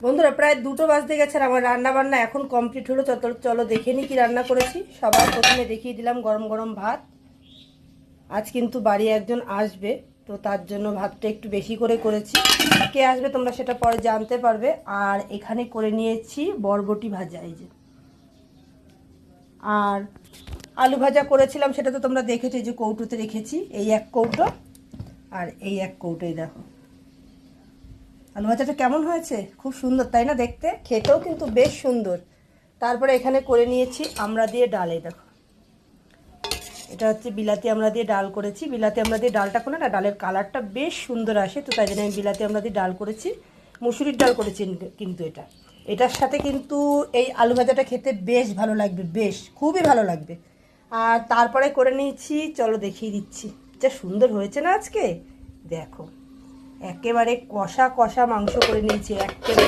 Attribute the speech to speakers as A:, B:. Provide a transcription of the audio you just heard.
A: বন্ধুরা প্রায় 2টো বাজতে গেছে আর আমার রান্না বান্না এখন কমপ্লিট হলো। চলো দেখে নিই কি রান্না করেছি। সবার প্রথমে দেখিয়ে দিলাম গরম গরম ভাত। আজ কিন্তু বাড়ি একজন আসবে, তো তার জন্য ভাতটা একটু বেশি করে করেছি। কে আসবে তোমরা সেটা পরে জানতে পারবে। আর এখানে করে নিয়েছি বরবটি ভাজা, এই যে। আর আলু ভাজা করেছিলাম, সেটা তো তোমরা দেখেছো, যে কৌটোতে রেখেছি, এই এক কৌটো আর এই এক কৌটোই। দেখো আলু ভাজাটা কেমন হয়েছে, খুব সুন্দর তাই না দেখতে, খেতেও কিন্তু বেশ সুন্দর। তারপরে এখানে করে নিয়েছি আমড়া দিয়ে ডাল। এই দেখো, এটা হচ্ছে বিলাতি আমড়া দিয়ে ডাল করেছি। বিলাতি আমড়া দিয়ে ডালটা করলে না ডালের কালারটা বেশ সুন্দর আসে, তো তাই জন্য আমি বিলাতি আমড়া দিয়ে ডাল করেছি। মুসুরির ডাল করেছি কিন্তু এটার সাথে কিন্তু এই আলু ভাজাটা খেতে বেশ ভালো লাগবে, বেশ খুবই ভালো লাগবে। আর তারপরে করে নিয়েছি, চলো দেখিয়ে দিচ্ছি, যা সুন্দর হয়েছে না আজকে। দেখো একেবারে কষা কষা মাংস করে নিয়েছি, একেবারে